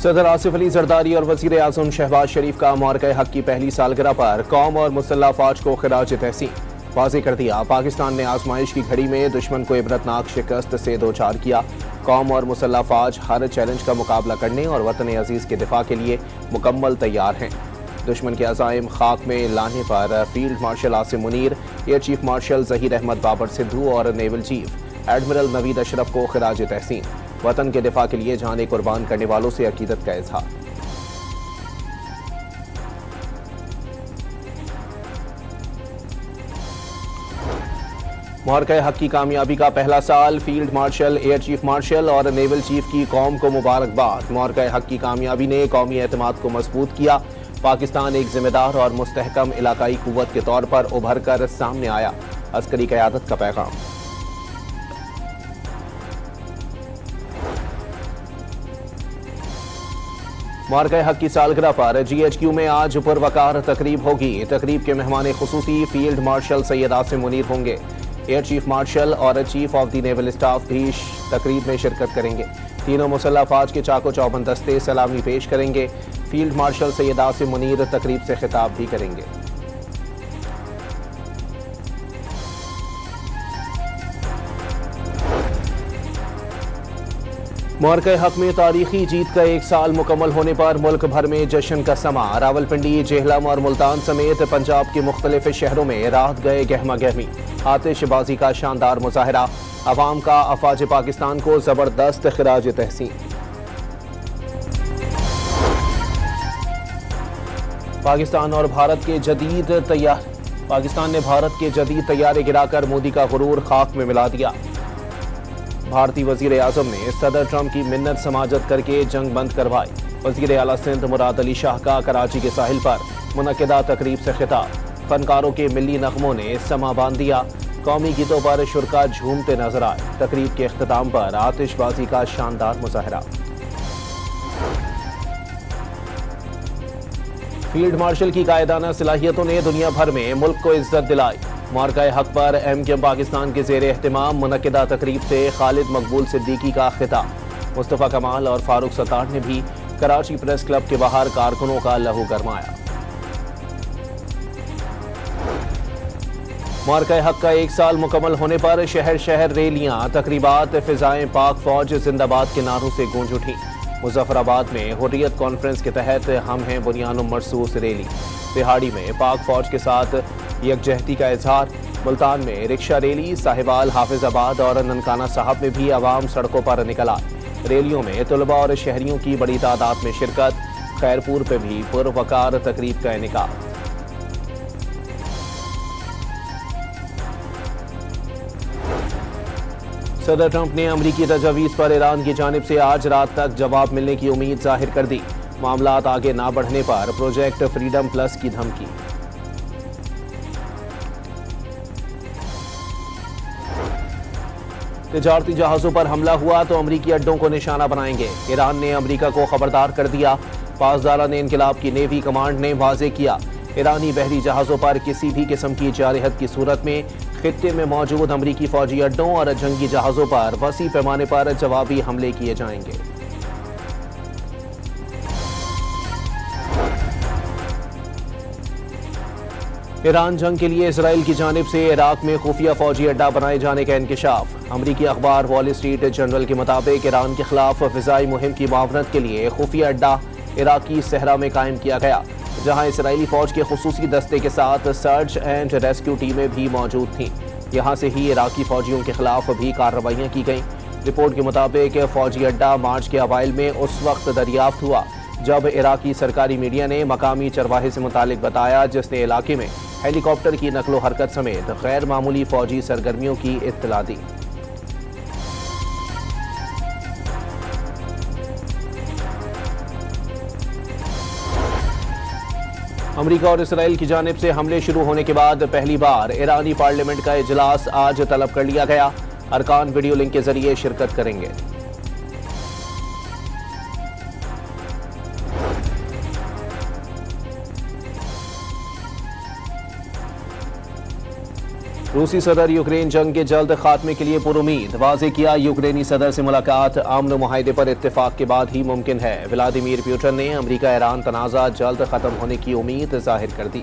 सदर आसिफ अली जरदारी और वज़ीर आज़म शहबाज शरीफ का मौरक़े हक़ की पहली सालगिरह पर कौम और मुसल्लह फ़ौज को ख़िराज तहसीन वाज़ेह कर दिया। पाकिस्तान ने आजमाइश की घड़ी में दुश्मन को इबरतनाक शिकस्त से दो चार किया। कौम और मुसल्लह फ़ौज हर चैलेंज का मुकाबला करने और वतन अजीज़ के दिफा के लिए मुकम्मल तैयार हैं। दुश्मन के अज़ाइम खाक में लाने पर field marshal Asim Munir, air chief marshal Zaheer Ahmed Babar Sidhu और naval chief admiral Naveed Ashraf को ख़िराज तहसीन। वतन के दिफा के लिए जाने कुर्बान करने वालों से अकीदत का इज़हार। मौरक़े हक़ की कामयाबी का पहला साल, field marshal, air chief martial और नेवल चीफ की कौम को मुबारकबाद। मौरक़े हक़ की कामयाबी ने कौमी एतमाद को मजबूत किया। पाकिस्तान एक जिम्मेदार और मुस्तहकम इलाकाई कुव्वत के तौर पर उभर कर सामने आया। अस्करी क़यादत का पैगाम। मौरक़े हक़ की सालगिरह पर GHQ में आज पुरवकार तकरीब होगी। तकरीब के मेहमान खुसूसी फील्ड मार्शल सैयद आसिम मुनीर होंगे। एयर चीफ मार्शल और chief of the naval staff भी तकरीब में शिरकत करेंगे। तीनों मुसल्लह फ़ौज के चाको चौबंद दस्ते सलामी पेश करेंगे। फील्ड मार्शल सैयद आसिम मुनीर तकरीब से खिताब भी करेंगे। मौरक़े हक़ में तारीखी जीत का एक साल मुकम्मल होने पर मुल्क भर में जश्न का समा। रावलपिंडी, जेहलम और मुल्तान समेत पंजाब के मुख्तलिफ शहरों में रात गए गहमा गहमी। आतिशबाजी का शानदार मुजाहरा। अवाम का अफवाज पाकिस्तान को जबरदस्त ख़िराज तहसीन। पाकिस्तान ने भारत के जदीद तैयारे गिराकर मोदी का गुरूर खाक में मिला दिया। भारतीय वज़ीर आज़म ने सदर ट्रंप की मिन्नत समाजत करके जंग बंद करवाई। वज़ीर आला सिंध मुराद अली शाह का कराची के साहिल पर मुनक़िदा तकरीब से खिताब। फनकारों के मिली नग़मों ने समा बांध दिया। कौमी गीतों पर शुरका झूमते नजर आए। तकरीब के इख्तिताम पर आतिशबाजी का शानदार मुजाहरा। फील्ड मार्शल की कायदाना सलाहियतों ने दुनिया भर में मुल्क को इज्जत दिलाई। मौरक़े हक़ पर MKM पाकिस्तान के ज़ेर एहतिमाम मुनक़िदा तकरीब से खालिद मकबूल सिद्दीकी का खिताब। मुस्तफ़ा कमाल और फारूक सत्तार ने भी कराची प्रेस क्लब के बाहर कारकुनों का लहू गरमाया। मौरक़े हक़ का एक साल मुकम्मल होने पर शहर शहर रैलियां, तकरीबात, फ़िज़ाएं पाक फ़ौज जिंदाबाद के नारों से गूंज उठी। मुज़फ़्फ़राबाद में हुर्रियत कॉन्फ्रेंस के तहत हम हैं बुनियान मरसूस रैली। तिहाड़ी में पाक फ़ौज के साथ यकजहती का इजहार। मुल्तान में रिक्शा रैली। साहिबाल, हाफिजाबाद और ननकाना साहब में भी आवाम सड़कों पर निकल आए। रैलियों में तलबा और शहरियों की बड़ी तादाद में शिरकत। खैरपुर पे भी पुरवकार तकरीब का इनेकाद। सदर ट्रंप ने अमरीकी तजवीज़ पर ईरान की जानिब से आज रात तक जवाब मिलने की उम्मीद जाहिर कर दी। मामलात आगे ना बढ़ने पर प्रोजेक्ट फ्रीडम प्लस की धमकी। तिजारती जहाजों पर हमला हुआ तो अमरीकी अड्डों को निशाना बनाएंगे। ईरान ने अमरीका को खबरदार कर दिया। पासदारान इनकलाब की नेवी कमांड ने वाज़ेह किया, ईरानी बहरी जहाजों पर किसी भी किस्म की जारहत की सूरत में खित्ते में मौजूद अमरीकी फौजी अड्डों और जंगी जहाजों पर वसी पैमाने पर जवाबी हमले किए जाएंगे। ईरान जंग के लिए इसराइल की जानिब से इराक में खुफिया फौजी अड्डा बनाए जाने का इंकशाफ। अमरीकी अखबार वॉल स्ट्रीट जर्नल के मुताबिक ईरान के खिलाफ फिजाई मुहिम की मावनत के लिए खुफिया अड्डा इराकी सहरा में कायम किया गया, जहां इसराइली फौज के खुसूसी दस्ते के साथ सर्च एंड रेस्क्यू टीमें भी मौजूद थीं। यहां से ही इराकी फौजियों के खिलाफ भी कार्रवाइयां की गईं। रिपोर्ट के मुताबिक फौजी अड्डा मार्च के अवाइल में उस वक्त दरियाफ्त हुआ जब इराकी सरकारी मीडिया ने मकामी चरवाहे से मुतालिक बताया, जिसने इलाके में हेलीकॉप्टर की नकलो हरकत समेत गैर मामूली फौजी सरगर्मियों की इत्तला दी। अमरीका और इसराइल की जानिब से हमले शुरू होने के बाद पहली बार ईरानी पार्लियामेंट का इजलास आज तलब कर लिया गया। अरकान वीडियो लिंक के जरिए शिरकत करेंगे। रूसी सदर यूक्रेन जंग के जल्द खात्मे के लिए पुरुमीद। वाज़े किया यूक्रेनी सदर से मुलाकात अमन मुआहदे पर इत्तेफाक के बाद ही मुमकिन है। व्लादिमीर पुतिन ने अमरीका ईरान तनाज़ा जल्द खत्म होने की उम्मीद जाहिर कर दी।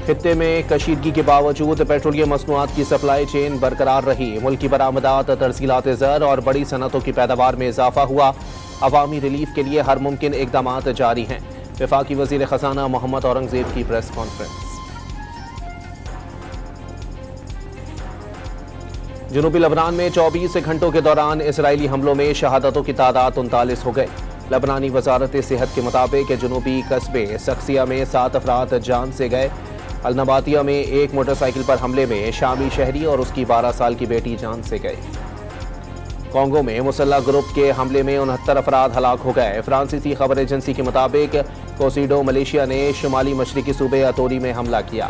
खित्ते में कशीदगी के बावजूद पेट्रोलियम मसनूआत की सप्लाई चेन बरकरार रही। मुल्क की बरामदात, तरसीलात ज़र और बड़ी सनतों की पैदावार में इजाफा हुआ। अवामी रिलीफ के लिए हर मुमकिन इकदामात जारी हैं। वफाकी वज़ीर ख़ज़ाना मोहम्मद औरंगज़ेब की प्रेस कॉन्फ्रेंस। जनूबी लबनान में 24 घंटों के दौरान इसराइली हमलों में शहादतों की तादाद 39 हो गए। लबनानी वजारत सेहत के मुताबिक जनूबी कस्बे सक्सिया में 7 अफराद जान से गए। अलनबातिया में एक मोटरसाइकिल पर हमले में शामी शहरी और उसकी 12 साल की बेटी जान से गए। कॉन्गो में मुसल्लह ग्रुप के हमले में 69 अफराद हलाक हो गए। फ्रांसीसी खबर एजेंसी के मुताबिक कोसिडो मलेशिया ने शुमाली मशरिकी सूबे अतोरी में हमला किया।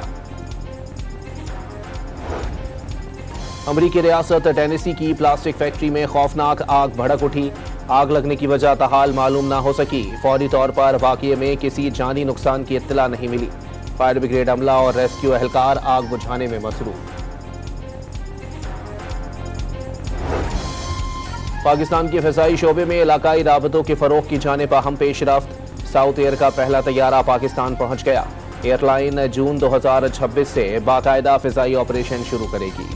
अमरीकी रियासत टेनेसी की प्लास्टिक फैक्ट्री में खौफनाक आग भड़क उठी। आग लगने की वजह ताहाल मालूम न हो सकी। फौरी तौर पर वाक़ये में किसी जानी नुकसान की इत्तला नहीं मिली। फायर ब्रिगेड अमला और रेस्क्यू एहलकार आग बुझाने में मसरूफ। पाकिस्तान के फ़िज़ाई शोबे में इलाकाई राबतों के फ़रोग़ की जानिब अहम पेशरफ्त। साउथ एयर का पहला तैयारा पाकिस्तान पहुंच गया। एयरलाइन जून 2026 से बाकायदा फ़िज़ाई ऑपरेशन शुरू करेगी।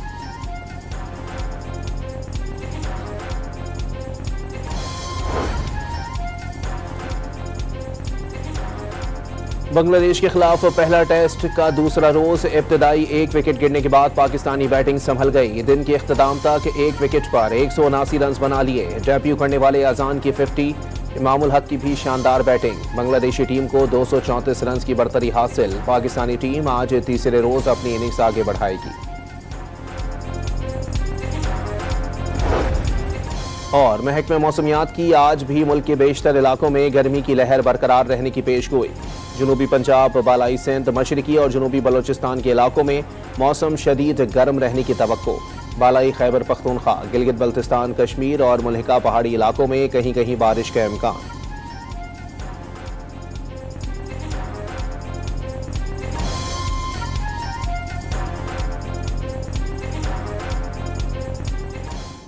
बांग्लादेश के खिलाफ पहला टेस्ट का दूसरा रोज इब्तदाई 1 विकेट गिरने के बाद पाकिस्तानी बैटिंग संभल गई। दिन के इख्तिताम तक 1 विकेट पर 179 रन बना लिए। डेब्यू करने वाले अजान की 50, इमामुल हक की भी शानदार बैटिंग। बांग्लादेशी टीम को 234 रन की बढ़तरी हासिल। पाकिस्तानी टीम आज तीसरे रोज अपनी इनिंग्स आगे बढ़ाएगी। और महकमे मौसमियात की आज भी मुल्क के बेशतर इलाकों में गर्मी की लहर बरकरार रहने की पेशगोई। जनूबी पंजाब, बालाई सिंध, मशरकी और जनूबी बलोचिस्तान के इलाकों में मौसम शदीद गर्म रहने की तवक्को। बालाई खैबर पख्तूनख्वा, गिलगित बल्तिस्तान, कश्मीर और मुल्हिका पहाड़ी इलाकों में कहीं कहीं बारिश का इम्कान।